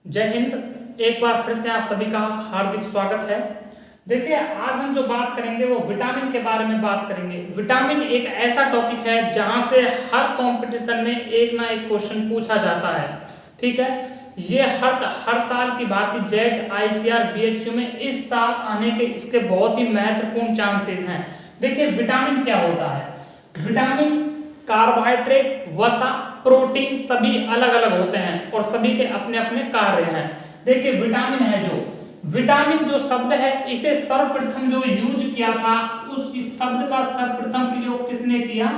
जय हिंद। एक बार फिर से आप सभी का हार्दिक स्वागत है। देखिए, आज हम जो बात करेंगे वो विटामिन के बारे में बात करेंगे। विटामिन एक ऐसा टॉपिक है जहां से हर कंपटीशन में एक ना एक क्वेश्चन पूछा जाता है। ठीक है, ये हर साल की बात ही जेट आईसीआर बीएचयू में इस साल आने के इसके बहुत ही महत्वपूर्ण चांसेस हैं। देखिए, विटामिन क्या होता है। विटामिन कार्बोहाइड्रेट, वसा, प्रोटीन सभी अलग अलग होते हैं और सभी के अपने अपने कार्य हैं। देखिए, विटामिन जो शब्द है इसे सर्वप्रथम जो यूज किया था, उस शब्द का सर्वप्रथम प्रयोग किसने किया?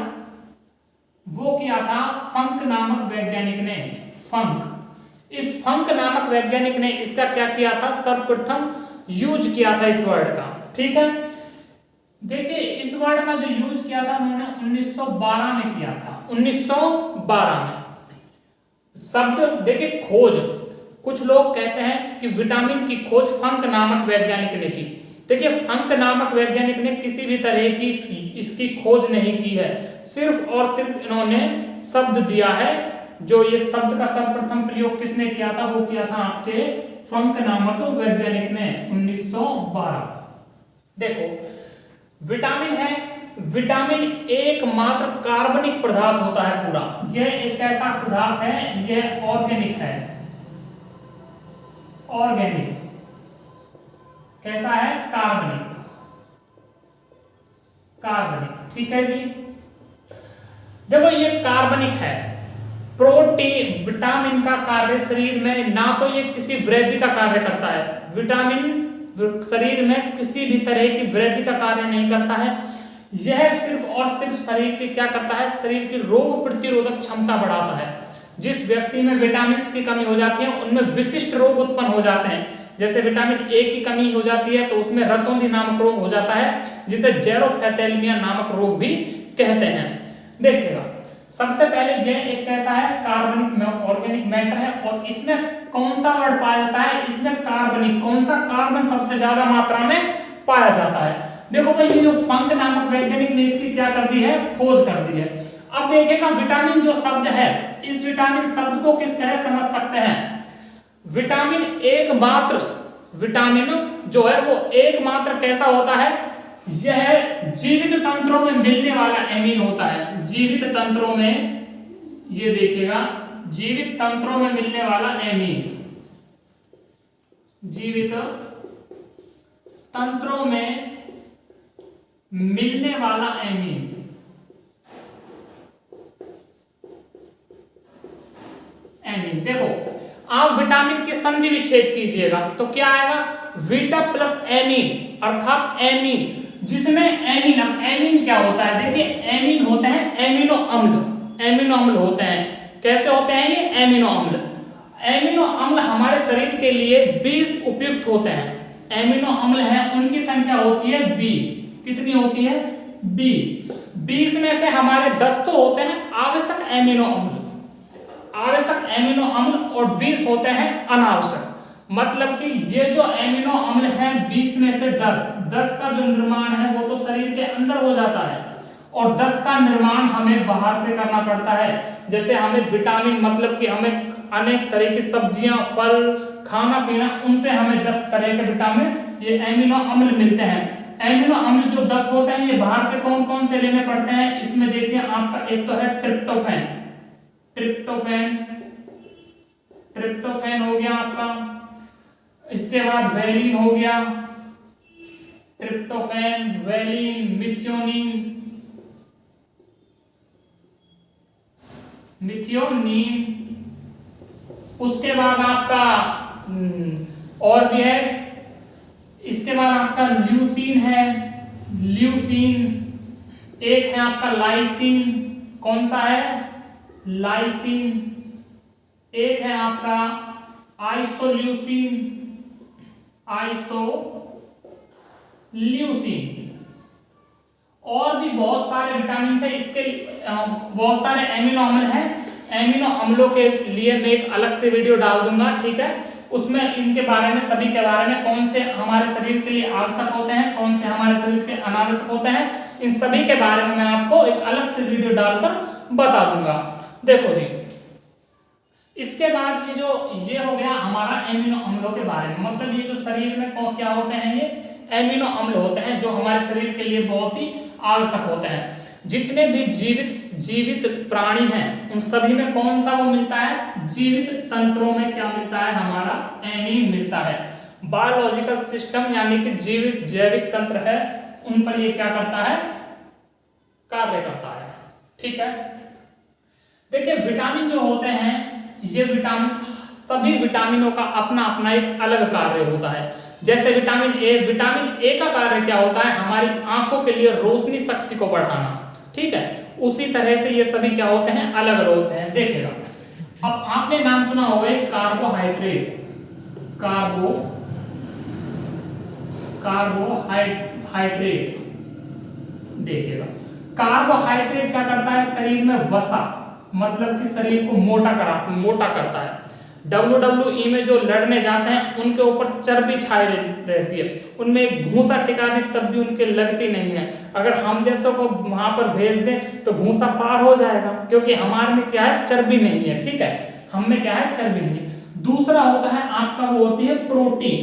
वो किया था फंक नामक वैज्ञानिक ने। इस फंक नामक वैज्ञानिक ने इसका क्या किया था? सर्वप्रथम यूज किया था इस वर्ड का। ठीक है, देखिए इस वर्ड में जो यूज किया था उन्होंने 1912 में किया था। 1912 में शब्द देखिए खोज, कुछ लोग कहते हैं कि विटामिन की खोज फंक नामक वैज्ञानिक ने की। देखिए, फंक नामक वैज्ञानिक ने किसी भी तरह की इसकी खोज नहीं की है, सिर्फ और सिर्फ इन्होंने शब्द दिया है। जो ये शब्द का सर्वप्रथम प्रयोग किसने किया था? वो किया था आपके फंक नामक वैज्ञानिक ने 1912। देखो, विटामिन है, विटामिन एकमात्र कार्बनिक पदार्थ होता है पूरा। यह एक ऐसा पदार्थ है, यह ऑर्गेनिक है। ऑर्गेनिक कैसा है? कार्बनिक। ठीक है जी। देखो, ये कार्बनिक है। प्रोटीन विटामिन का कार्य शरीर में ना तो ये किसी वृद्धि का कार्य करता है। विटामिन शरीर में किसी भी तरह की वृद्धि का कार्य नहीं करता है। यह सिर्फ और सिर्फ शरीर के क्या करता है? शरीर की रोग प्रतिरोधक क्षमता बढ़ाता है। जिस व्यक्ति में विटामिन की कमी हो जाती है उनमें विशिष्ट रोग उत्पन्न हो जाते हैं। जैसे विटामिन ए की कमी हो जाती है तो उसमें रतौंधी नामक रोग हो जाता है, जिसे जेरोफैथेलमिया नामक रोग भी कहते हैं। देखिएगा, सबसे पहले यह एक कैसा है? कार्बनिक ऑर्गेनिक मैटर है। और इसमें कौन सा वर्ड पाया जाता है? इसमें कार्बनिक। कौन सा? कार्बन सबसे ज्यादा मात्रा में पाया जाता है। देखो भाई, ये जो फंक नामक वैज्ञानिक ने इसकी क्या कर दी है? खोज कर दी है। अब देखिएगा, विटामिन जो शब्द है, इस विटामिन शब्द को किस तरह समझ सकते हैं? विटामिन जो है वो एकमात्र कैसा होता है? यह जीवित तंत्रों में मिलने वाला एमीन होता है। जीवित तंत्रों में, ये देखिएगा, जीवित तंत्रों में मिलने वाला एमीन, जीवित तंत्रों में मिलने वाला एमीन। देखो, आप विटामिन की संधि विच्छेद कीजिएगा तो क्या आएगा? वीटा प्लस एमीन, अर्थात एमीन, जिसमें एमीन क्या होता है? देखिए, एमीन होते हैं एमिनो अम्ल होते हैं। कैसे होते हैं ये एमिनो अम्ल हमारे शरीर के लिए 20 उपयुक्त होते हैं। एमिनो अम्ल हैं, उनकी संख्या होती है 20। कितनी होती है? 20 में से हमारे 10 तो होते हैं आवश्यक एमिनो अम्ल और 20 होते हैं अनावश्यक। मतलब कि ये जो एमिनो अम्ल हैं 20 में से 10 का जो निर्माण है वो तो शरीर के अंदर हो जाता है और 10 का निर्माण हमें बाहर से करना पड़ता है। जैसे हमें विटामिन, मतलब कि हमें अनेक तरह की सब्जियां, फल, खाना पीना, उनसे हमें 10 तरह के विटामिन, ये एमिनो अम्ल मिलते हैं। एमिनो अम्ल जो 10 होते हैं, ये बाहर से कौन कौन से लेने पड़ते हैं? इसमें देखिए आपका एक तो है ट्रिप्टोफैन हो गया आपका। इसके बाद वैलिन हो गया, ट्रिप्टोफैन, वैलिन, मिथियोनीन। उसके बाद आपका और भी है, इसके बाद आपका ल्यूसीन है, एक है आपका लाइसिन। कौन सा है? लाइसिन। एक है आपका आइसोल्यूसिन। और भी बहुत सारे विटामिन है। इसके बहुत सारे एमिनो अम्ल हैं। एमिनो अम्लों के लिए मैं एक अलग से वीडियो डाल दूंगा, ठीक है? उसमें इनके बारे में, सभी के बारे में, कौन से हमारे शरीर के लिए आवश्यक होते हैं, कौन से हमारे शरीर के अनावश्यक होते हैं, इन सभी के बारे में मैं आपको एक अलग से वीडियो डालकर बता दूंगा। देखो जी, इसके बाद ये हो गया हमारा एमिनो अम्लों के बारे में, मतलब ये जो शरीर में क्या होते हैं, ये एमिनो अम्ल होते हैं जो हमारे शरीर के लिए बहुत ही आवश्यक होते हैं। जितने भी जीवित प्राणी हैं उन सभी में कौन सा वो मिलता है, जीवित तंत्रों में क्या मिलता है, हमारा एमिन मिलता है। बायोलॉजिकल सिस्टम यानी कि जीवित जैविक तंत्र है, उन पर ये क्या करता है, कार्य करता है। ठीक है, देखिए विटामिन जो होते हैं, ये विटामिन, सभी विटामिनों का अपना अपना एक अलग कार्य होता है। जैसे विटामिन ए का कार्य क्या होता है, हमारी आंखों के लिए रोशनी शक्ति को बढ़ाना। ठीक है, उसी तरह से ये सभी क्या होते हैं, अलग अलग होते हैं। देखिएगा, अब आपने नाम सुना होगा कार्बोहाइड्रेट, कार्बोहाइड्रेट। देखिएगा, कार्बोहाइड्रेट क्या करता है, शरीर में वसा, मतलब कि शरीर को मोटा करता है। WWE में जो लड़ने जाते हैं उनके ऊपर चर्बी छाई रहती है, उनमें घूसा टिका दी तब भी उनके लगती नहीं है। अगर हम जैसों को वहां पर भेज दें तो घूसा पार हो जाएगा, क्योंकि हमारे में क्या है, चर्बी नहीं है। ठीक है, हम में क्या है, चर्बी नहीं है। दूसरा होता है आपका, वो होती है प्रोटीन।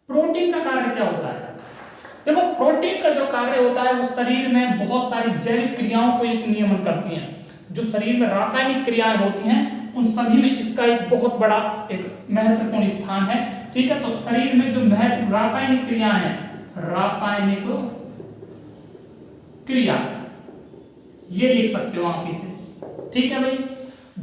प्रोटीन का कार्य क्या होता है, देखो प्रोटीन का जो कार्य होता है वो शरीर में बहुत सारी जैविक क्रियाओं को एक नियमन करती हैं। जो शरीर में रासायनिक क्रियाएं होती हैं उन सभी में इसका एक बहुत बड़ा एक महत्वपूर्ण स्थान है। ठीक है, तो शरीर में जो रासायनिक क्रिया है, रासायनिक क्रिया, ये लिख सकते हो आप इसे। ठीक है भाई,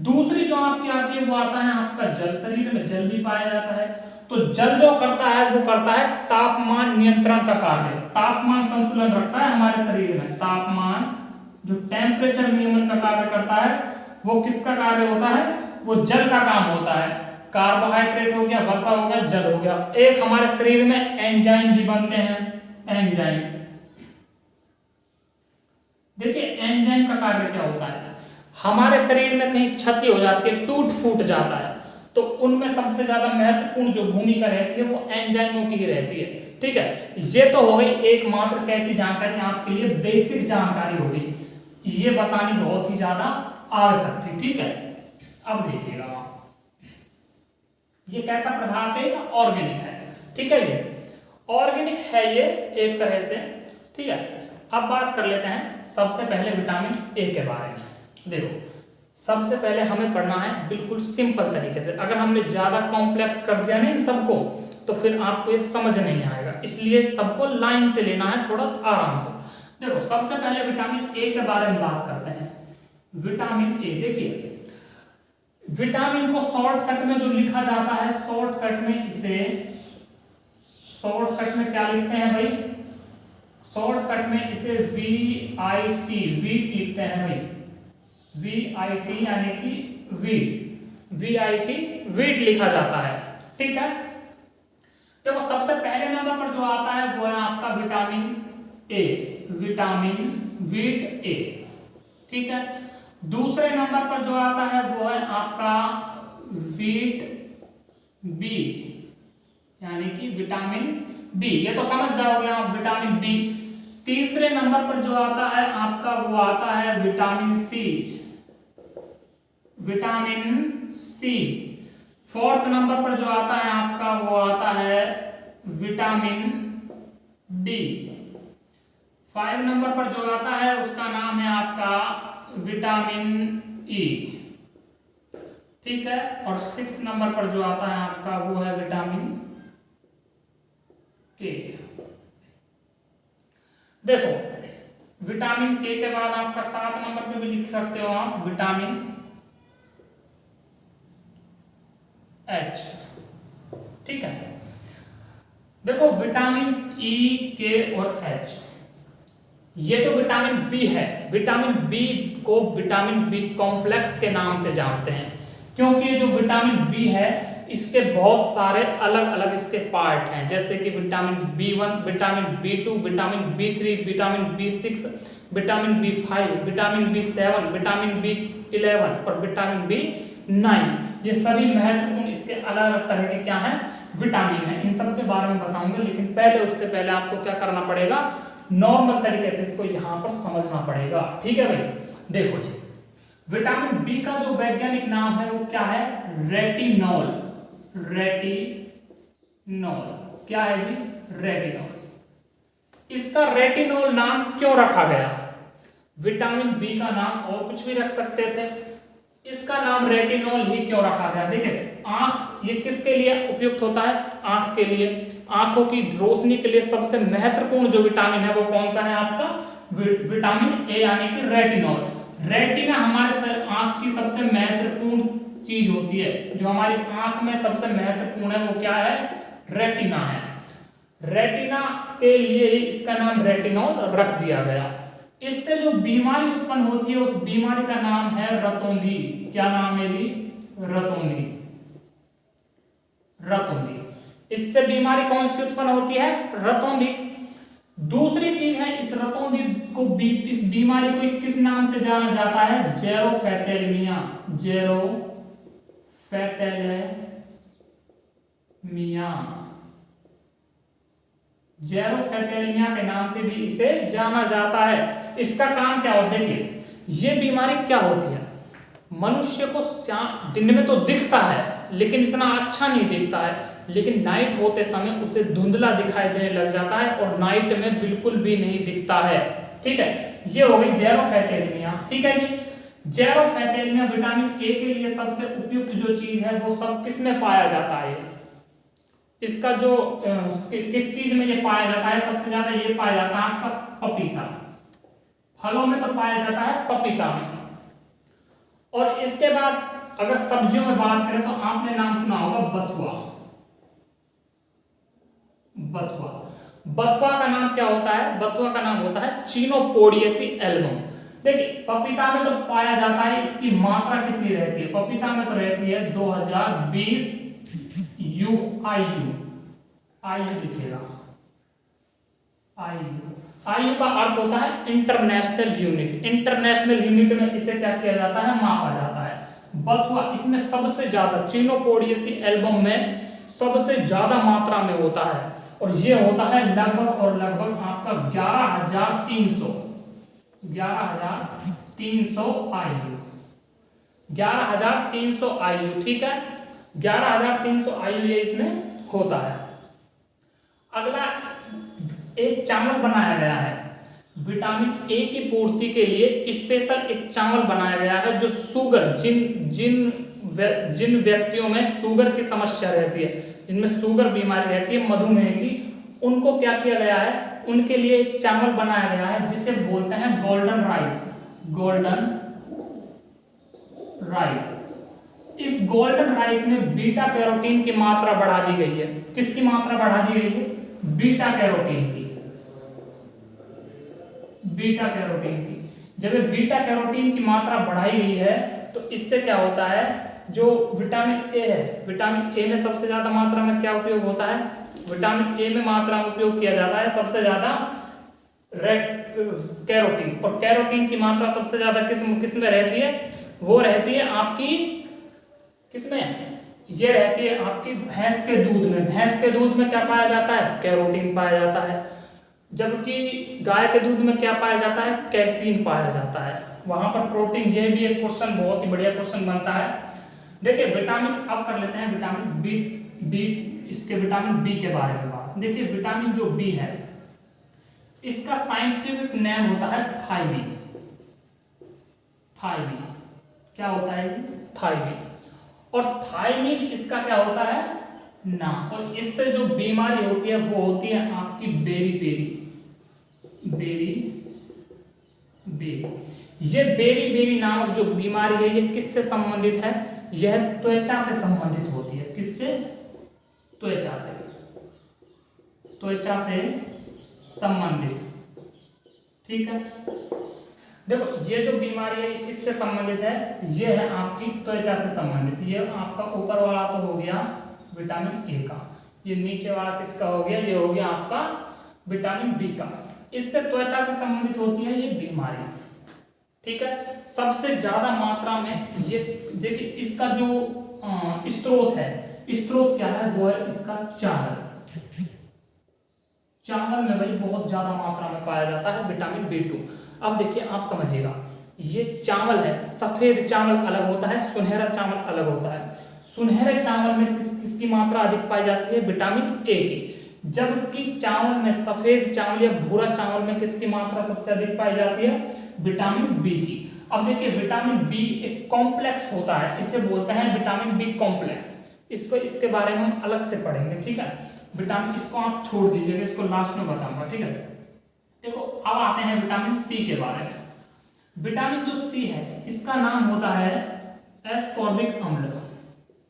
दूसरी जो आपकी आती है वो आता है आपका जल। शरीर में जल भी पाया जाता है, तो जल जो करता है वो करता है तापमान नियंत्रण का कार्य, तापमान संतुलन रखता है हमारे शरीर में। तापमान, जो टेम्परेचर नियमन का कार्य करता है वो किसका कार्य होता है, वो जल का काम होता है। कार्बोहाइड्रेट हो गया, वसा हो गया, जल हो गया। एक हमारे शरीर में एंजाइम भी बनते हैं, एंजाइम। देखिए एंजाइम का कार्य क्या होता है, हमारे शरीर में कहीं क्षति हो जाती है, टूट फूट जाता है, तो उनमें सबसे ज्यादा महत्वपूर्ण जो भूमिका रहती है वो एंजाइमों की ही रहती है। ठीक है, ये तो हो गई एकमात्र कैसी जानकारी, आपके लिए बेसिक जानकारी हो गई, ये बतानी बहुत ही ज्यादा आवश्यक थी। ठीक है, अब देखिएगा ये कैसा पदार्थ है, ऑर्गेनिक है। ठीक है जी, ऑर्गेनिक है ये एक तरह से। ठीक है, अब बात कर लेते हैं सबसे पहले विटामिन ए के बारे में। देखो सबसे पहले हमें पढ़ना है बिल्कुल सिंपल तरीके से, अगर हमने ज्यादा कॉम्प्लेक्स कर दिया नहीं सबको तो फिर आपको ये समझ नहीं आएगा, इसलिए सबको लाइन से लेना है, थोड़ा आराम से। देखो सबसे पहले विटामिन ए के बारे में बात करते हैं। विटामिन ए, देखिए विटामिन को शॉर्टकट में जो लिखा जाता है, शॉर्टकट में इसे, शॉर्टकट में क्या लिखते हैं भाई, शॉर्टकट में इसे VIT, वीट लिखते हैं भाई, VIT यानी कि वीट, VIT वीट लिखा जाता है। ठीक है, देखो सबसे पहले नंबर पर जो आता है वो है आपका विटामिन ए, विटामिन वीट ए। ठीक है, दूसरे नंबर पर जो आता है वो है आपका वीट बी, यानी कि विटामिन बी, ये तो समझ जाओगे आप, विटामिन बी। तीसरे नंबर पर जो आता है आपका वो आता है vitamin C, vitamin C. Fourth number पर जो आता है आपका वो आता है विटामिन डी। 5 नंबर पर जो आता है उसका नाम है आपका विटामिन ई। ठीक है, और 6 नंबर पर जो आता है आपका वो है विटामिन के। देखो विटामिन के बाद आपका 7 नंबर पे भी लिख सकते हो आप विटामिन एच। ठीक है, देखो विटामिन ई, के और एच, ये जो विटामिन बी है, विटामिन बी को विटामिन बी कॉम्प्लेक्स के नाम से जानते हैं, क्योंकि ये जो विटामिन बी है इसके बहुत सारे अलग अलग इसके पार्ट हैं, जैसे कि vitamin B1, vitamin B2, vitamin B3, vitamin B6, vitamin B5, vitamin B7, vitamin B11 और विटामिन B9। ये सभी महत्वपूर्ण इसके अलग अलग तरह के क्या हैं, विटामिन हैं। इन सब के बारे में बताऊंगा, लेकिन पहले उससे पहले आपको क्या करना पड़ेगा, नॉर्मल तरीके से इसको यहाँ पर समझना पड़ेगा। ठीक है भाई, देखो जी विटामिन बी का जो वैज्ञानिक नाम है वो क्या है? रेटिनॉल। रेटिनॉल क्या है जी? रेटिनॉल। इसका रेटिनॉल नाम क्यों रखा गया? विटामिन बी का नाम और कुछ भी रख सकते थे, इसका नाम रेटिनॉल ही क्यों रखा गया? देखिए आंख, ये किसके लिए उपयुक्त होता है? आंख के लिए। आंखों की रोशनी के लिए सबसे महत्वपूर्ण जो विटामिन है वो कौन सा है आपका? विटामिन ए यानी कि रेटिनॉल। रेटिना हमारे आंख की सबसे महत्वपूर्ण चीज होती है, जो हमारी आंख में सबसे महत्वपूर्ण है वो क्या है? रेटिना है। रेटिना के लिए ही इसका नाम रेटिनॉल रख दिया गया। इससे जो बीमारी उत्पन्न होती है उस बीमारी का नाम है रतौंधी। क्या नाम है जी? रतौंधी। रतौंधी। इससे बीमारी कौन सी उत्पन्न होती है? रतौंधी। दूसरी चीज है, इस रतौंधी को इस बीमारी को किस नाम से जाना जाता है? जेरोफैथेलमिया। जेरोफैथेलमिया। जेरोफैथेलमिया के नाम से भी इसे जाना जाता है। इसका काम क्या होता है? देखिए ये बीमारी क्या होती है, मनुष्य को दिन में तो दिखता है लेकिन इतना अच्छा नहीं दिखता है, लेकिन नाइट होते समय उसे धुंधला दिखाई देने लग जाता है और नाइट में बिल्कुल भी नहीं दिखता है। ठीक है, ये हो गई जेरोफैथेलमिया। ठीक है जी। जेरोफैथेलमिया विटामिन ए के लिए सबसे उपयुक्त जो चीज है वो सब किस में पाया जाता है? इसका जो किस चीज में ये पाया जाता है? सबसे ज्यादा ये पाया जाता है आपका पपीता। फलों में तो पाया जाता है पपीता में। और इसके बाद अगर सब्जियों में बात करें तो आपने नाम सुना होगा बथुआ। बथुआ। बथुआ का नाम क्या होता है? बथुआ का नाम होता है चिनोपोडियेसी एल्बम। देखिए पपीता में तो पाया जाता है, इसकी मात्रा कितनी रहती है? पपीता में तो रहती है 2020 आयु लिखेगा। आयु का अर्थ होता है इंटरनेशनल यूनिट। इंटरनेशनल यूनिट में इसे क्या किया जाता है? मापा जाता है। बथुआ इसमें सबसे ज्यादा, चिनोपोडियेसी एल्बम में सबसे ज्यादा मात्रा में होता है और ये होता है लगभग और लगभग आपका 11,300 आयु। 11,300 आयु। ठीक है, 11,300 आयु ये इसमें होता है। अगला एक चावल बनाया गया है विटामिन ए की पूर्ति के लिए, स्पेशल एक चावल बनाया गया है जो शुगर, जिन व्यक्तियों में शुगर की समस्या रहती है, जिनमें शुगर बीमारी रहती है, मधुमेह की, उनको क्या किया गया है? उनके लिए एक चावल बनाया गया है जिसे बोलते हैं गोल्डन राइस। Golden rice. इस गोल्डन राइस में बीटा कैरोटीन की मात्रा बढ़ा दी गई है। किसकी मात्रा बढ़ा दी गई है? बीटा कैरोटीन की। बीटा कैरोटीन की। जब बीटा कैरोटीन की मात्रा बढ़ाई गई है तो इससे क्या होता है? जो विटामिन ए है, विटामिन ए में सबसे ज्यादा मात्रा में क्या उपयोग होता है? विटामिन ए में मात्रा में उपयोग किया जाता है सबसे ज्यादा कैरोटीन। और कैरोटीन की मात्रा सबसे ज्यादा किस में रहती है? वो रहती है आपकी किसमें? ये रहती है आपकी भैंस के दूध में। भैंस के दूध में क्या पाया जाता है? कैरोटीन पाया जाता है। जबकि गाय के दूध में क्या पाया जाता है? कैसीन पाया जाता है। वहां पर प्रोटीन। ये भी एक क्वेश्चन, बहुत ही बढ़िया क्वेश्चन बनता है। देखिए विटामिन, अब कर लेते हैं विटामिन बी, इसके विटामिन बी के बारे में बात। देखिए विटामिन जो बी है इसका साइंटिफिक नेम होता है थायमीन। थायमीन क्या होता है जी? थायमीन। और थायमीन इसका क्या होता है? नाम। और इससे जो बीमारी होती है वो होती है आपकी बेरी बेरी। ये बेरी नामक जो बीमारी है ये किससे संबंधित है? यह त्वचा से संबंधित होती है। किससे? त्वचा से। त्वचा से संबंधित। ठीक है, देखो ये जो बीमारी है ये किससे संबंधित है? ये है आपकी त्वचा से संबंधित। ये आपका ऊपर वाला तो हो गया विटामिन ए का, ये नीचे वाला किसका हो गया? ये हो गया आपका विटामिन बी का। इससे त्वचा से संबंधित होती है ये बीमारी। ठीक है, सबसे ज्यादा मात्रा में ये देखिए इसका जो स्रोत है, स्रोत क्या है? वो है इसका चावल। चावल में भाई बहुत ज्यादा मात्रा में पाया जाता है विटामिन बी2। अब देखिए आप समझिएगा, ये चावल है, सफेद चावल अलग होता है, सुनहरा चावल अलग होता है। सुनहरे चावल में किसकी मात्रा अधिक पाई जाती है? विटामिन ए की। जबकि चावल में, सफेद चावल या भूरा चावल में किसकी मात्रा सबसे अधिक पाई जाती है? विटामिन बी की। अब देखिए विटामिन बी एक कॉम्प्लेक्स होता है, इसे बोलते हैं विटामिन बी कॉम्प्लेक्स। इसको, इसके बारे में हम अलग से पढ़ेंगे, ठीक है। विटामिन, इसको आप छोड़ दीजिएगा, इसको लास्ट में बताऊंगा, ठीक है। देखो अब आते हैं विटामिन सी के बारे में। विटामिन जो सी है इसका नाम होता है एस्कॉर्बिक अम्ल।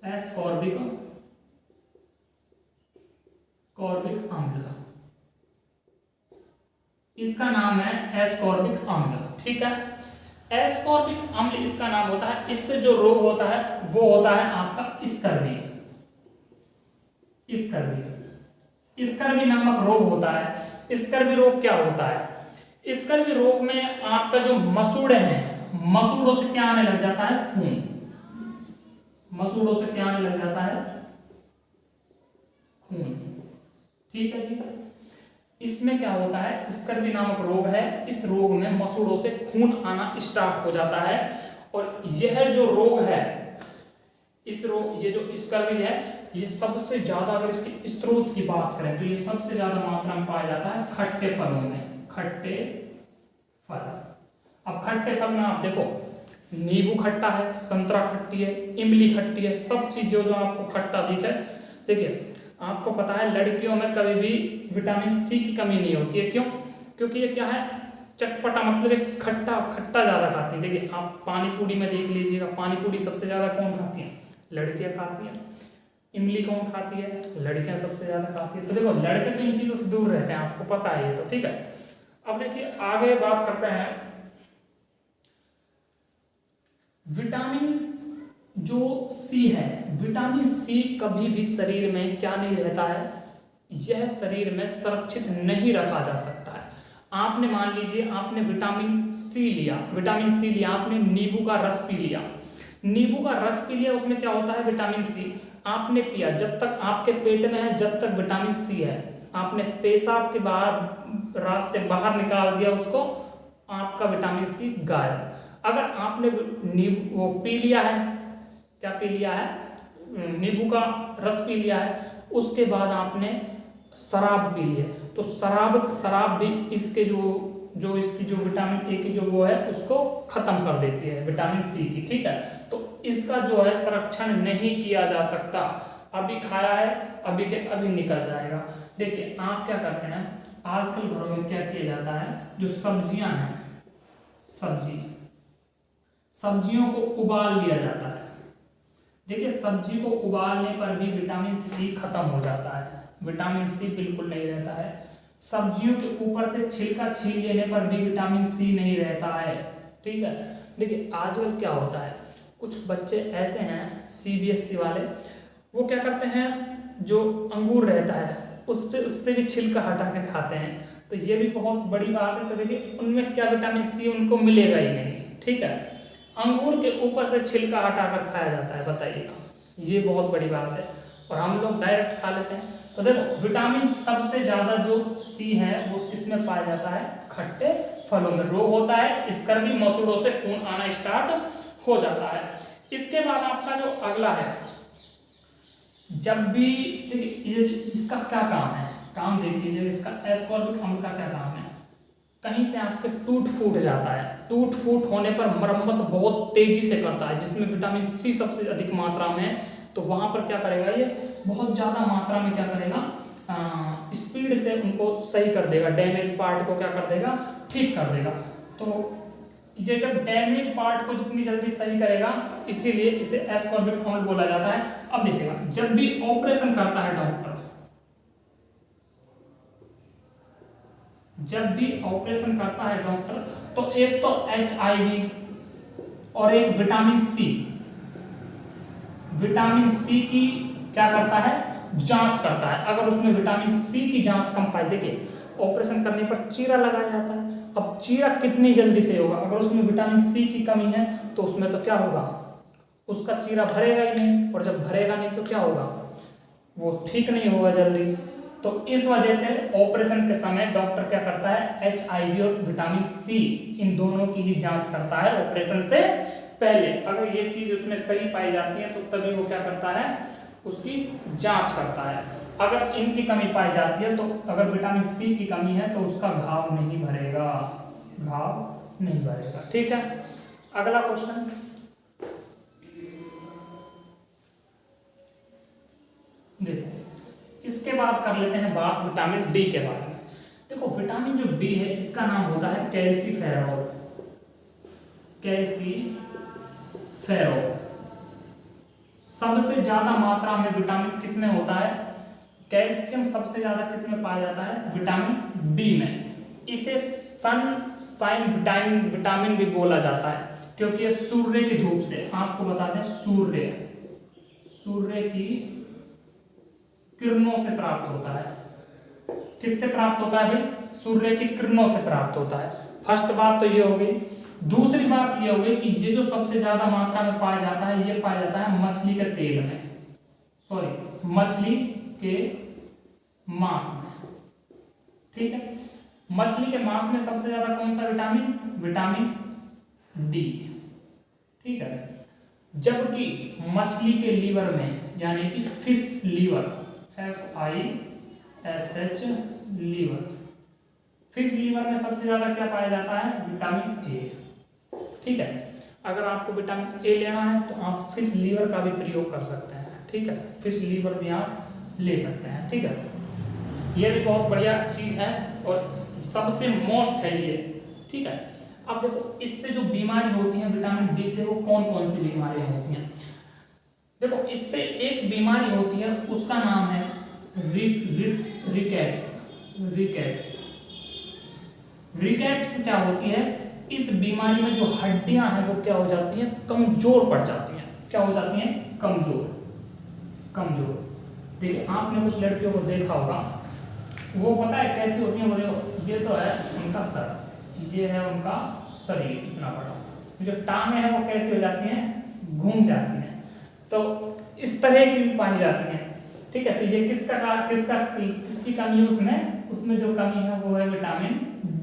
एस्कॉर्बिक अम्ल, इसका नाम है एस्कॉर्बिक अम्ल, ठीक है। एस्कॉर्बिक अम्ल इसका नाम होता है। इससे जो रोग होता है वो होता है आपका स्कर्वी। स्कर्वी नामक रोग होता है। स्कर्वी रोग क्या होता है? स्कर्वी रोग में आपका जो मसूड़े हैं, मसूड़ों से क्या आने लग जाता है? खून। मसूड़ों से क्या आने लग जाता है? खून, ठीक है जी। इसमें क्या होता है? स्कर्वी नामक रोग है। इस रोग में मसूड़ों से खून आना स्टार्ट हो जाता है। और यह जो रोग है, इस रोग, ये जो स्कर्वी है, ये सबसे ज्यादा, अगर इसके स्रोत की बात करें तो ये सबसे ज्यादा मात्रा में पाया जाता है खट्टे फलों में। खट्टे फल। अब खट्टे फल में आप देखो, नींबू खट्टा है, संतरा खट्टी है, इमली खट्टी है, सब चीजें जो आपको खट्टा दिखे। देखिए आपको पता है लड़कियों में कभी भी विटामिन सी की कमी नहीं होती है। क्यों? क्योंकि ये क्या है? चटपटा, मतलब एक खट्टा ज्यादा खाती है। देखिए आप पानी पूरी में देख लीजिएगा, पानी पूरी सबसे ज्यादा कौन खाती है? लड़कियां खाती हैं। इमली कौन खाती है? लड़कियां सबसे ज्यादा खाती है। तो देखो लड़के तो इन चीजों से दूर रहते हैं, आपको पता है ये तो, ठीक है। अब देखिए आगे बात करते हैं विटामिन जो सी है। विटामिन सी कभी भी शरीर में क्या नहीं रहता है? यह शरीर में सुरक्षित नहीं रखा जा सकता है। आपने मान लीजिए आपने विटामिन सी लिया, आपने नींबू का रस पी लिया। उसमें क्या होता है? विटामिन सी आपने पिया, जब तक आपके पेट में है, जब तक विटामिन सी है। आपने पेशाब के बाहर, रास्ते बाहर निकाल दिया उसको, आपका विटामिन सी गायब। अगर आपने नींबू वो पी लिया है, क्या पी लिया है? नींबू का रस पी लिया है, उसके बाद आपने शराब पी ली है, तो शराब भी इसके जो इसकी जो विटामिन ए की जो वो है उसको खत्म कर देती है, विटामिन सी की, ठीक है। तो इसका जो है संरक्षण नहीं किया जा सकता। अभी खाया है, अभी के अभी निकल जाएगा। देखिए आप क्या करते हैं, आजकल घरों में क्या किया जाता है, जो सब्जियां हैं, सब्जियों को उबाल लिया जाता है। देखिए सब्जी को उबालने पर भी विटामिन सी खत्म हो जाता है, विटामिन सी बिल्कुल नहीं रहता है। सब्जियों के ऊपर से छिलका छील लेने पर भी विटामिन सी नहीं रहता है, ठीक है। देखिए आजकल क्या होता है, कुछ बच्चे ऐसे हैं सीबीएसई वाले, वो क्या करते हैं, जो अंगूर रहता है उससे भी छिलका हटा के खाते हैं। तो ये भी बहुत बड़ी बात है। तो देखिए उनमें क्या विटामिन सी उनको मिलेगा ही नहीं, ठीक है। अंगूर के ऊपर से छिलका हटाकर खाया जाता है, बताइएगा, ये बहुत बड़ी बात है। और हम लोग डायरेक्ट खा लेते हैं। तो देखो विटामिन सबसे ज्यादा जो सी है वो किसमें पाया जाता है? खट्टे फलों में। रोग होता है स्कर्वी, मसूड़ों से खून आना स्टार्ट हो जाता है। इसके बाद आपका जो अगला है, जब भी देखिए इसका क्या काम है, काम देख लीजिए, इसका एस्कॉर्बिक अम्ल का क्या काम है। कहीं से आपके टूट फूट जाता है, टूट फूट होने पर मरम्मत बहुत तेजी से करता है, जिसमें विटामिन सी सबसे अधिक मात्रा में है। तो वहां पर क्या करेगा, ये बहुत ज्यादा मात्रा में क्या करेगा, स्पीड से उनको सही कर देगा, डैमेज पार्ट को क्या कर देगा, ठीक कर देगा। तो ये जब डैमेज पार्ट को जितनी जल्दी सही करेगा, इसीलिए इसे एस्कॉर्बिक अम्ल बोला जाता है। अब देखिएगा, जब भी ऑपरेशन करता है डॉक्टर, तो एक तो HIV और एक विटामिन सी की क्या करता है, जांच करता है। अगर उसमें विटामिन सी की जांच कम पाई, देखिए ऑपरेशन करने पर चीरा लगाया जाता है। अब चीरा कितनी जल्दी से होगा, अगर उसमें विटामिन सी की कमी है तो उसमें तो क्या होगा, उसका चीरा भरेगा ही नहीं, और जब भरेगा नहीं तो क्या होगा, वो ठीक नहीं होगा जल्दी। तो इस वजह से ऑपरेशन के समय डॉक्टर क्या करता है, HIV और विटामिन सी इन दोनों की ही जांच करता है ऑपरेशन से पहले। अगर ये चीज उसमें सही पाई जाती है तो तभी वो क्या करता है, उसकी जांच करता है। अगर इनकी कमी पाई जाती है तो अगर विटामिन सी की कमी है तो उसका घाव नहीं भरेगा, घाव नहीं भरेगा। ठीक है, अगला क्वेश्चन। देखो इसके बाद कर लेते हैं बात विटामिन डी के बारे में। देखो विटामिन जो डी है इसका नाम होता है कैल्सीफेरॉल। कैल्सीफेरॉल सबसे ज्यादा मात्रा में विटामिन किस में होता है, कैल्शियम सबसे ज्यादा किस में पाया जाता है, विटामिन डी में। इसे सनशाइन विटामिन भी बोला जाता है क्योंकि ये सूर्य की धूप से, आपको बता दें सूर्य की किरणों से प्राप्त होता है। किससे प्राप्त होता है भाई, सूर्य की किरणों से प्राप्त होता है। फर्स्ट बात तो ये हो गई। दूसरी बात ये हो गई कि ये जो सबसे ज्यादा मात्रा में पाया जाता है ये पाया जाता है मछली के तेल में, मछली के मांस में। ठीक है, मछली के मांस में सबसे ज्यादा कौन सा विटामिन, विटामिन डी। ठीक है, जबकि मछली के लीवर में यानी कि fish liver, FISH liver, fish liver में सबसे ज्यादा क्या पाया जाता है, विटामिन ए। ठीक है, अगर आपको विटामिन ए लेना है तो आप फिश लीवर का भी प्रयोग कर सकते हैं। ठीक है, फिश लीवर भी आप ले सकते हैं। ठीक है, ये भी बहुत बढ़िया चीज है और सबसे मोस्ट है ये। ठीक है, अब देखो इससे जो बीमारी होती है विटामिन डी से, वो कौन कौन सी बीमारियां होती हैं। देखो इससे एक बीमारी होती है उसका नाम है रिकेट्स। रिकेट्स क्या होती है, इस बीमारी में जो हड्डियां हैं वो क्या हो जाती हैं, कमजोर पड़ जाती हैं। क्या हो जाती हैं, कमजोर। देखिए आपने कुछ लड़कियों को देखा होगा, वो पता है कैसी होती हैं, वो देखो ये तो है उनका सर, ये है उनका शरीर इतना बड़ा, जो टांगे हैं वो कैसी हो जाती हैं, घूम जाती हैं। तो इस तरह की भी पाई जाती हैं। ठीक है, तो ये किसकी कमी है, उसमें जो कमी है वो है विटामिन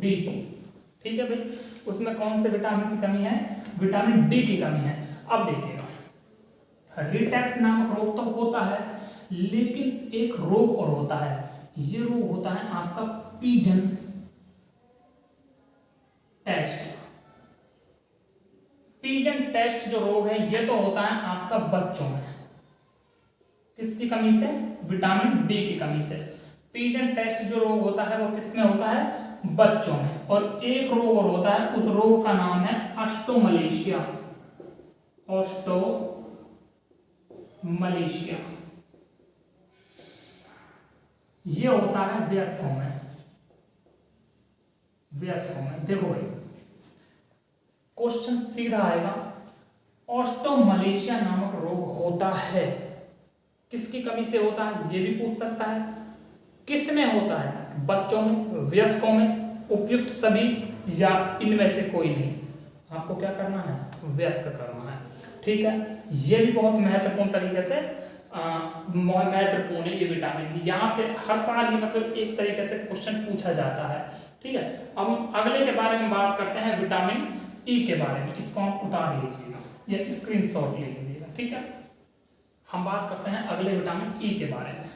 डी की। ठीक है भाई, उसमें कौन से विटामिन की कमी है, विटामिन डी की कमी है। अब देखिएगा रिटेक्स नामक रोग तो होता है, लेकिन एक रोग और होता है, ये रोग होता है आपका पीजन टेस्ट। पीजन टेस्ट जो रोग है ये तो होता है आपका बच्चों में, किसकी कमी से, विटामिन डी की कमी से। पीजन टेस्ट जो रोग होता है वो किसमें होता है, बच्चों में। और एक रोग और होता है, उस रोग का नाम है ऑस्टोमलेशिया। ये होता है वयस्कों में। देखो भाई क्वेश्चन सीधा आएगा, ऑस्टोमलेशिया नामक रोग होता है, किसकी कमी से होता है, ये भी पूछ सकता है। किस में होता है, बच्चों में, वयस्कों में, उपयुक्त सभी, या इनमें से कोई नहीं। आपको क्या करना है, वयस्क करना है। ठीक है, ये भी बहुत महत्वपूर्ण तरीके से महत्वपूर्ण है ये विटामिन बी। यहाँ से हर साल ही मतलब एक तरीके से क्वेश्चन पूछा जाता है। ठीक है, अब हम अगले के बारे में बात करते हैं, विटामिन ई के बारे में। इसको आप उतार लीजिएगा या स्क्रीनशॉट ले लीजिएगा। ठीक है, हम बात करते हैं अगले विटामिन ई के बारे में।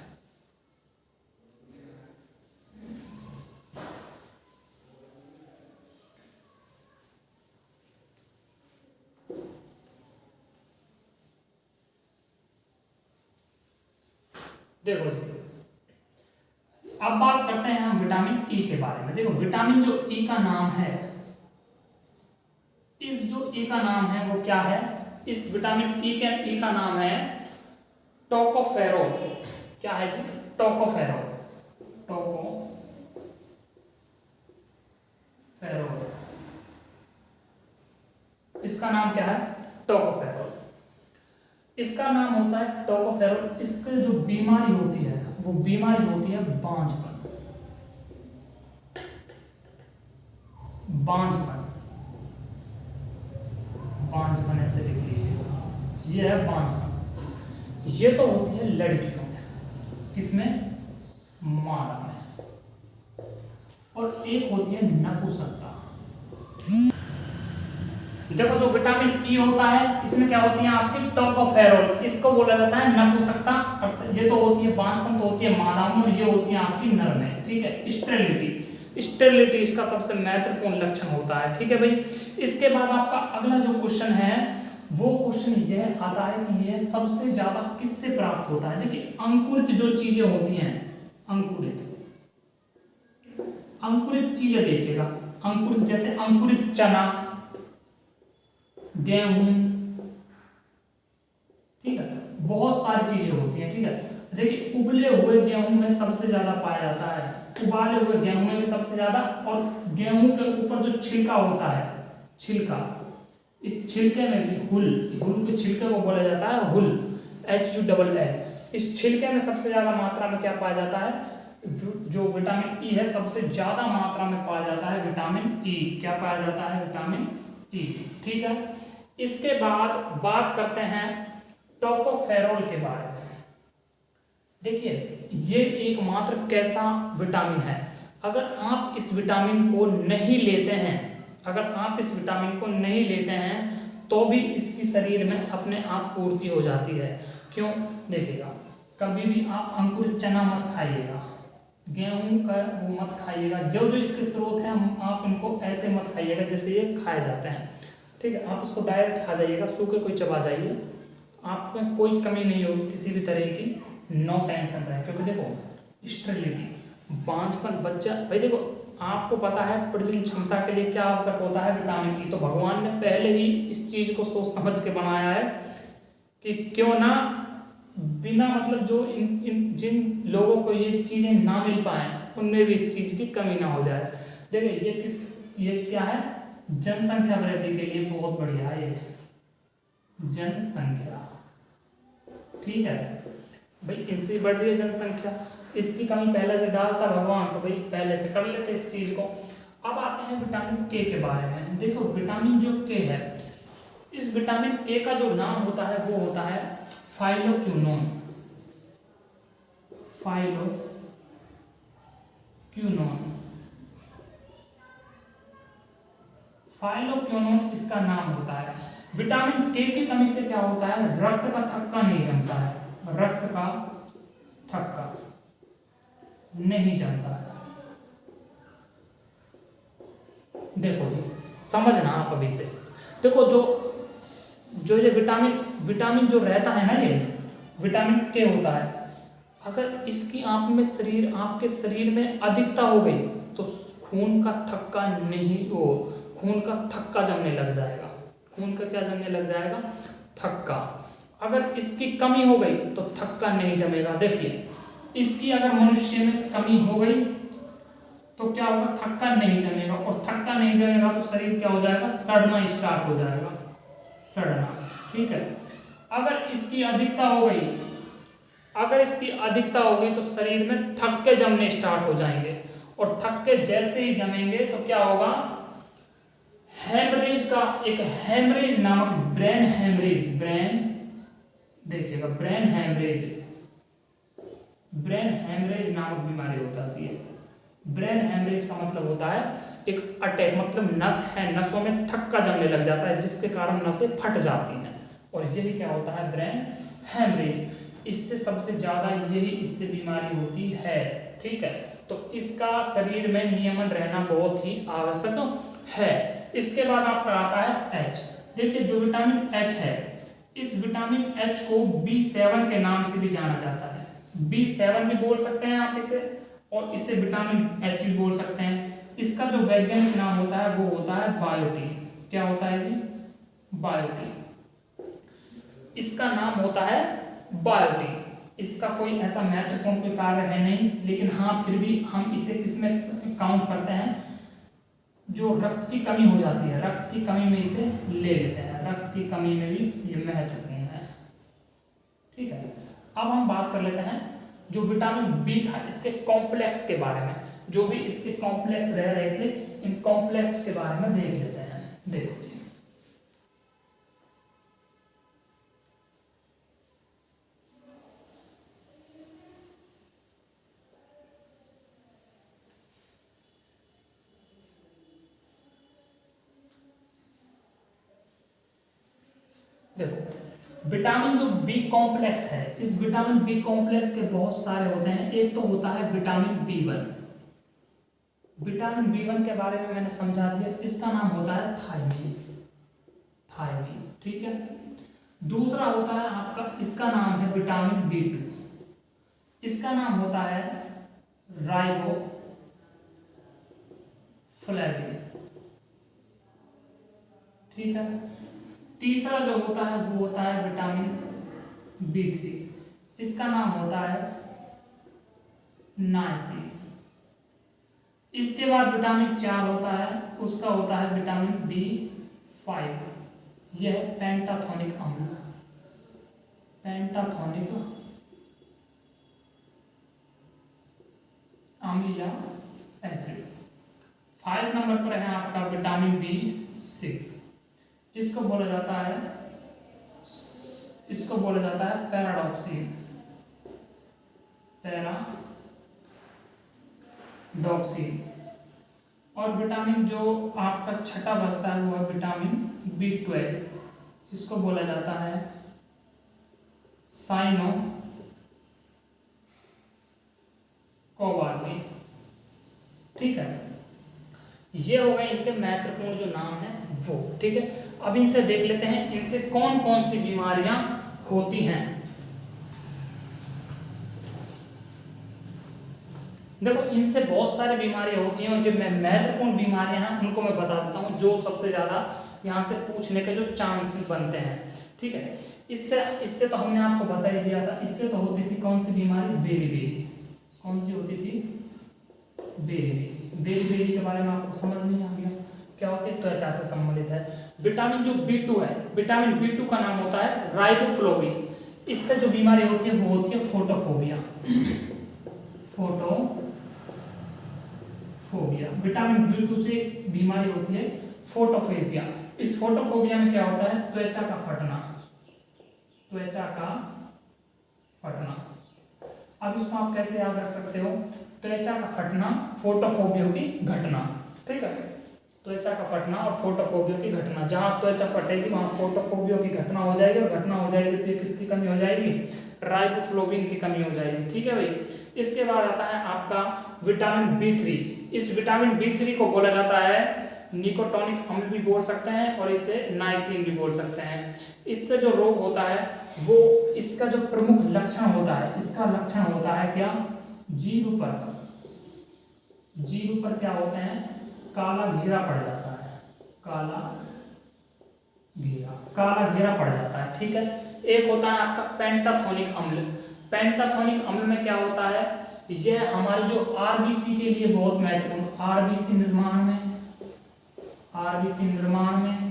देखो जी, अब बात करते हैं हम विटामिन ई के बारे में। देखो विटामिन जो ई का नाम है, इस जो ई का नाम है वो क्या है, इस विटामिन ई का नाम है टोकोफेरोल। क्या है जी, टोकोफेरोल। इसका नाम क्या है, टोकोफेरोल। इसका नाम होता है टोकोफेरोल। इसकी जो बीमारी होती है वो बीमारी होती है बांझपन ऐसे लिख लीजिए, ये है बांझपन। ये तो होती है लड़कियों में, किसमें, मादा में, और एक होती है नपुंसकता। देखो जो विटामिन ई होता है इसमें क्या होती है आपकी टोकोफेरोल, इसको बोला जाता है नपुंसकता। ये तो होती है बांझपन, तो होती है मादा में, और ये होती है आपकी नर में। ठीक है, स्टेरिलिटी, स्टेरिलिटी इसका सबसे महत्वपूर्ण लक्षण होता है। ठीक है भाई, इसके बाद आपका अगला जो क्वेश्चन है वो क्वेश्चन यह आता है कि यह सबसे ज्यादा किससे प्राप्त होता है। देखिए अंकुरित जो चीजें होती हैं, अंकुरित अंकुरित चीजें देखिएगा, अंकुरित जैसे अंकुरित चना, गेहूं, ठीक है, बहुत सारी चीजें होती हैं। ठीक है, देखिए उबले हुए गेहूं में सबसे ज्यादा पाया जाता है, उबाले हुए गेहूं में भी सबसे ज्यादा, और गेहूं के ऊपर जो छिलका होता है, छिलका, इस छिलके में भी हुल, हुल के छिलके को बोला जाता है हुल, HULL। इस छिलके में सबसे ज्यादा मात्रा में क्या पाया जाता है, जो विटामिन ई है सबसे ज्यादा मात्रा में पाया जाता है विटामिन ई। क्या पाया जाता है, विटामिन ई। ठीक है, इसके बाद बात करते हैं टोकोफेरोल के बारे में। देखिए ये एकमात्र कैसा विटामिन है, अगर आप इस विटामिन को नहीं लेते हैं, अगर आप इस विटामिन को नहीं लेते हैं तो भी इसकी शरीर में अपने आप पूर्ति हो जाती है। क्यों, देखिएगा कभी भी आप अंकुरित चना मत खाइएगा, गेहूं का वो मत खाइएगा, जो जो इसके स्रोत हैं आप इनको ऐसे मत खाइएगा जैसे ये खाए जाते हैं। ठीक है, आप इसको डायरेक्ट खा जाइएगा, सूखे कोई चबा जाइए, आप में कोई कमी नहीं होगी किसी भी तरह की, नो टेंशन रहे। क्योंकि देखो स्टेरिलिटी, बांझपन, बच्चा, भाई देखो आपको पता है प्रजनन क्षमता के लिए क्या आवश्यक होता है, विटामिन ई। तो भगवान ने पहले ही इस चीज को सोच समझ के बनाया है कि क्यों ना बिना मतलब जो जिन लोगों को ये चीजें ना मिल पाए उनमें भी इस चीज की कमी ना हो जाए। देखिए ये क्या है, जनसंख्या वृद्धि के लिए बहुत बढ़िया है ये जनसंख्या। ठीक है भाई, इससे बढ़ रही है जनसंख्या, इसकी कमी पहले से डालता भगवान, तो भाई पहले से कर लेते इस चीज को। अब आते हैं विटामिन के बारे में। देखो विटामिन जो के है, इस विटामिन के का जो नाम होता है वो होता है फाइलोक्विनोन, फाइलोक्विनोन, फाइलोक्विनोन इसका नाम होता है। विटामिन के की कमी से क्या होता है, रक्त का थक्का नहीं जमता है, रक्त का थक्का नहीं जमता है। देखो समझना आप अभी से, देखो जो ये विटामिन जो रहता है ना, ये विटामिन के होता है, अगर इसकी आपके शरीर में अधिकता हो गई तो खून का थक्का नहीं, वो खून का थक्का जमने लग जाएगा, खून का क्या जमने लग जाएगा, थक्का। अगर इसकी कमी हो गई तो थक्का नहीं जमेगा। देखिए इसकी अगर मनुष्य में कमी हो गई तो क्या होगा, थक्का नहीं जमेगा, और थक्का नहीं जमेगा तो शरीर क्या हो जाएगा, सड़ना स्टार्ट हो जाएगा, सड़ना। ठीक है, अगर इसकी अधिकता हो गई, अगर इसकी अधिकता हो गई तो शरीर में थक्के जमने स्टार्ट हो जाएंगे, और थक्के जैसे ही जमेंगे तो क्या होगा, हेमरेज का, एक हेमरेज नामक, ब्रेन हेमरेज, ब्रेन, देखिएगा ब्रेन हेमरेज, ब्रेन हेमरेज नामक बीमारी हो जाती है। ब्रेन हेमरेज का मतलब होता है एक अटैक, मतलब नस है, नसों में थक्का जमने लग जाता है जिसके कारण नसें फट जाती हैं, और यही क्या होता है, ब्रेन हेमरेज। इससे सबसे ज्यादा यही इससे बीमारी होती है। ठीक है, तो इसका शरीर में नियमन रहना बहुत ही आवश्यक है। इसके बाद आपका आता है एच। देखिए जो विटामिन एच है, इस विटामिन एच को B7 के नाम से भी जाना जाता है, B7 भी बोल सकते हैं आप इसे, और इसे विटामिन एच भी बोल सकते हैं। इसका जो वैज्ञानिक नाम होता है वो होता है बायोटीन। क्या होता है जी, बायोटीन, इसका नाम होता है बायोटीन। इसका कोई ऐसा महत्वपूर्ण कोई कार्य है नहीं, लेकिन हाँ फिर भी हम इसे किसमें काउंट करते हैं, जो रक्त की कमी हो जाती है, रक्त की कमी में इसे ले लेते हैं, रक्त की कमी में भी ये महत्वपूर्ण है। ठीक है, अब हम बात कर लेते हैं जो विटामिन बी था इसके कॉम्प्लेक्स के बारे में, जो भी इसके कॉम्प्लेक्स रह रहे थे, इन कॉम्प्लेक्स के बारे में देख लेते हैं। देखो देखो विटामिन जो बी कॉम्प्लेक्स है, इस विटामिन बी कॉम्प्लेक्स के बहुत सारे होते हैं। एक तो होता है विटामिन बी1। विटामिन बी1 के बारे में मैंने समझा दिया, इसका नाम होता है थायमीन। थायमीन, ठीक है। दूसरा होता है आपका, इसका नाम है विटामिन बी2, इसका नाम होता है राइबोफ्लेविन, ठीक है। तीसरा जो होता है वो होता है विटामिन बी3, इसका नाम होता है नाइसिन। इसके बाद विटामिन 4 होता है, उसका होता है विटामिन बी5, यह पेंटाथोनिक अम्ल, पेंटाथोनिक अम्ल या एसिड। 5 नंबर पर है आपका विटामिन बी6, इसको बोला जाता है पैराडॉक्सिन, पैराडॉक्सिन। और विटामिन जो आपका छठा बचता है वो है विटामिन बी12, इसको बोला जाता है साइनोकोबाल्मिन, ठीक है। ये हो गए इनके महत्वपूर्ण जो नाम है वो, ठीक है। अब इनसे देख लेते हैं इनसे कौन कौन सी बीमारियां होती हैं। देखो इनसे बहुत सारी बीमारियां होती हैं, और जो महत्वपूर्ण बीमारियां हैं उनको मैं बता देता हूं, जो सबसे ज्यादा यहाँ से पूछने के जो चांस बनते हैं, ठीक है। इससे तो हमने आपको बता ही दिया था। इससे तो होती थी कौन सी बीमारी, बेरी। कौन सी होती थी, बेरी के बारे में आपको समझ नहीं आ गया क्या होती है, त्वचा से संबंधित है। विटामिन जो बी2 है, विटामिन बी2 का नाम होता है राइबोफ्लोविन। इससे जो बीमारी होती है वो होती है फोटोफोबिया, फोटोफोबिया। विटामिन बी2 से बीमारी होती है फोटोफोबिया। इस फोटोफोबिया में क्या होता है, त्वचा का फटना। अब इसको आप कैसे याद रख सकते हो, त्वचा का फटना फोटोफोबिया की घटना, ठीक है। त्वचा का फटना और फोटोफोबिया की घटना, जहां त्वचा फटेगी वहां फोटोफोबिया की घटना हो जाएगी, और घटना हो जाएगी तो किसकी कमी हो जाएगी, राइबोफ्लोविन की कमी हो जाएगी, ठीक है भाई। इसके बाद आता है आपका विटामिन बी3। इस विटामिन बी3 को बोला जाता है निकोटोनिक अम्ल भी बोल सकते हैं, और इसे नाइसिन भी बोल सकते हैं। इससे जो रोग होता है वो, इसका जो प्रमुख लक्षण होता है, इसका लक्षण होता है क्या, जीभ पर क्या होते हैं, काला घेरा पड़ जाता है, काला घेरा पड़ जाता है, ठीक है। एक होता है आपका पेंटाथोनिक अम्ल। पेंटाथोनिक अम्ल में क्या होता है, यह हमारी जो आरबीसी के लिए बहुत महत्वपूर्ण, आरबीसी निर्माण में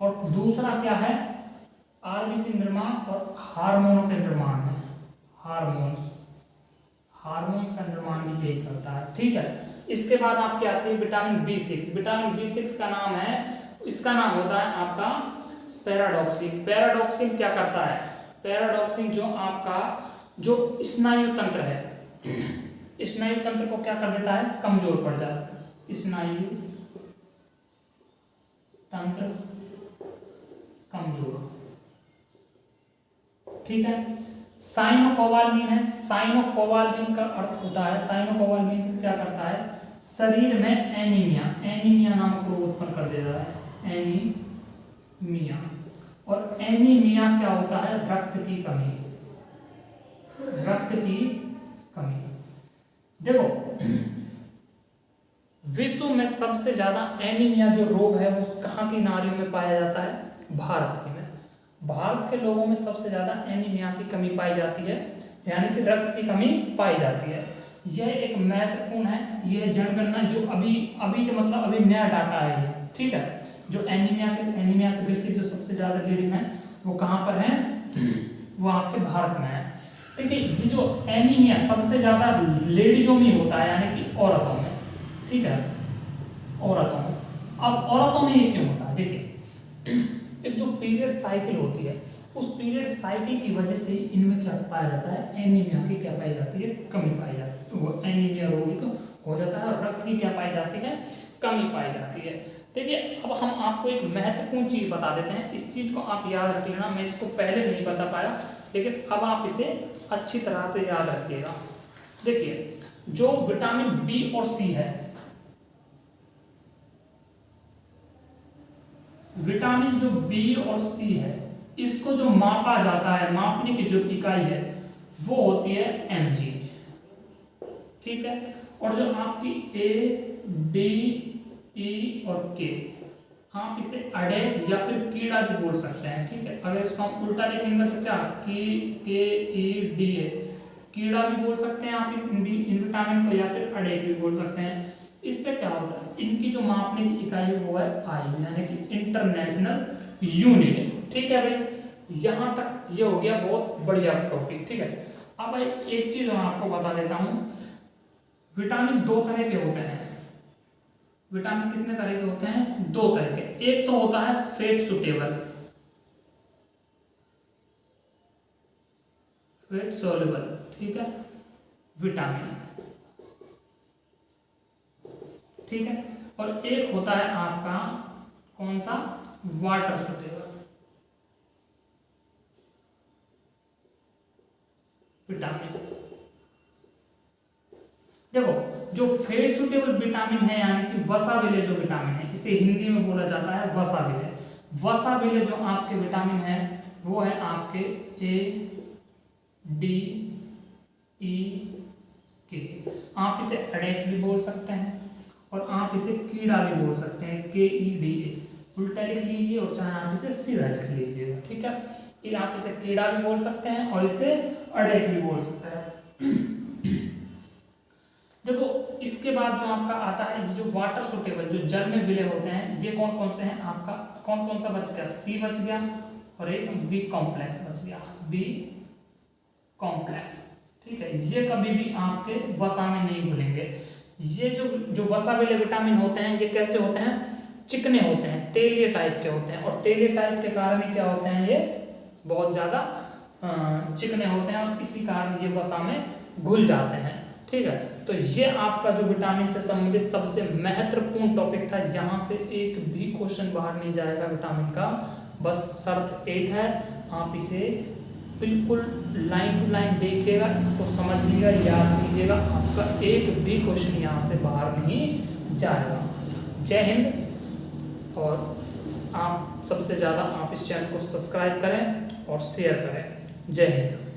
और दूसरा क्या है, आरबीसी निर्माण और हार्मोनों के निर्माण में, हार्मोन्स का निर्माण भी यही करता है, ठीक है। इसके बाद आपकी आती है विटामिन बी6। विटामिन बी6 का नाम है, इसका नाम होता है आपका पैराडॉक्सिन। पैराडॉक्सिन क्या करता है, पैराडॉक्सिन जो आपका जो स्नायु तंत्र है, स्नायु तंत्र को क्या कर देता है, कमजोर पड़ जाता है, स्नायु तंत्र कमजोर, ठीक है। साइनोकोबाल्मिन है, साइनोकोबाल्मिन का अर्थ होता है, साइनोकोबाल्मिन क्या करता है, शरीर में एनीमिया नामक रोग उत्पन्न कर देता है, एनीमिया। और एनीमिया क्या होता है, रक्त की कमी। देखो विश्व में सबसे ज्यादा एनीमिया जो रोग है वो कहाँ की नारियों में पाया जाता है, भारत की में। भारत के लोगों में सबसे ज्यादा एनीमिया की कमी पाई जाती है, यानी कि रक्त की कमी पाई जाती है। यह एक महत्वपूर्ण है, यह जनगणना जो अभी के मतलब अभी नया डाटा है ये, ठीक है। जो एनीमिया से ग्रसित जो सबसे ज्यादा लेडीज हैं वो कहाँ पर हैं, वो आपके भारत में है, ठीक है। ये जो एनीमिया सबसे ज्यादा लेडीजों में होता है, यानी कि औरतों में, ठीक है, औरतों में। अब औरतों में ये क्यों होता है, देखिए एक जो पीरियड साइकिल होती है, उस पीरियड साइकिल की वजह से इनमें क्या पाया जाता है, एनीमिया की क्या पाई जाती है, कमी पाई जाती है, वो एनीमिया रोग हो जाता है और रक्त की क्या पाई जाती है, कमी पाई जाती है। देखिए अब हम आपको एक महत्वपूर्ण चीज बता देते हैं, इस चीज को आप याद रख लेना, मैं इसको पहले नहीं बता पाया लेकिन अब आप इसे अच्छी तरह से याद रखिएगा। देखिए जो विटामिन बी और सी है, विटामिन जो बी और सी है इसको जो मापा जाता है, मापने की जो इकाई है वो होती है mg, ठीक है। और जो आपकी ए डी ई और के, आप इसे अडे या फिर कीड़ा भी बोल सकते हैं, ठीक है। अगर इसको हम उल्टा लिखेंगे तो क्या के ई डी ए, कीड़ा भी बोल सकते हैं आप इन विटामिन को, या फिर अडे भी बोल सकते हैं। इससे क्या होता है, इनकी जो मापने की इकाई वो है आई, यानी कि इंटरनेशनल यूनिट, ठीक है भाई। यहां तक ये हो गया बहुत बढ़िया टॉपिक, ठीक है। अब भाई एक चीज मैं आपको बता देता हूं, विटामिन दो तरह के होते हैं। विटामिन कितने तरह के होते हैं, दो तरह के। एक तो होता है फैट सुटेबल, फैट सोल्युबल, ठीक है, विटामिन, ठीक है। और एक होता है आपका कौन सा, वाटर सुटेबल विटामिन। देखो जो फैट सुटेबल विटामिन है यानी कि वसा विले जो विटामिन है, इसे हिंदी में बोला जाता है वसा विले। वसा विले जो आपके विटामिन है वो है आपके ए डी ई के, आप इसे अडेक भी बोल सकते हैं और आप इसे कीड़ा भी बोल सकते हैं, के ई डी ए, उल्टा लिख लीजिए और चाहे आप इसे सीधा लिख लीजिएगा, ठीक है। ये आप इसे कीड़ा भी बोल सकते हैं और इसे अडेक भी बोल सकते हैं। देखो इसके बाद जो आपका आता है ये जो वाटर सुटेबल, जो जल में विलय होते हैं, ये कौन कौन से हैं आपका, कौन कौन सा बच गया, सी बच गया और एक बी कॉम्प्लेक्स बच गया, बी कॉम्प्लेक्स, ठीक है। ये कभी भी आपके वसा में नहीं भूलेंगे। ये जो वसा विलय विटामिन होते हैं ये कैसे होते हैं, चिकने होते हैं, तेलीय टाइप के होते हैं, और तेलीय टाइप के कारण ही क्या होते हैं, ये बहुत ज्यादा चिकने होते हैं और इसी कारण ये वसा में घुल जाते हैं, ठीक है। तो ये आपका जो विटामिन से संबंधित सबसे महत्वपूर्ण टॉपिक था। यहाँ से एक भी क्वेश्चन बाहर नहीं जाएगा विटामिन का, बस शर्त एक है, आप इसे बिल्कुल लाइन टू लाइन देखिएगा, इसको समझिएगा, याद कीजिएगा, आपका एक भी क्वेश्चन यहाँ से बाहर नहीं जाएगा। जय हिंद। और आप सबसे ज़्यादा आप इस चैनल को सब्सक्राइब करें और शेयर करें। जय हिंद।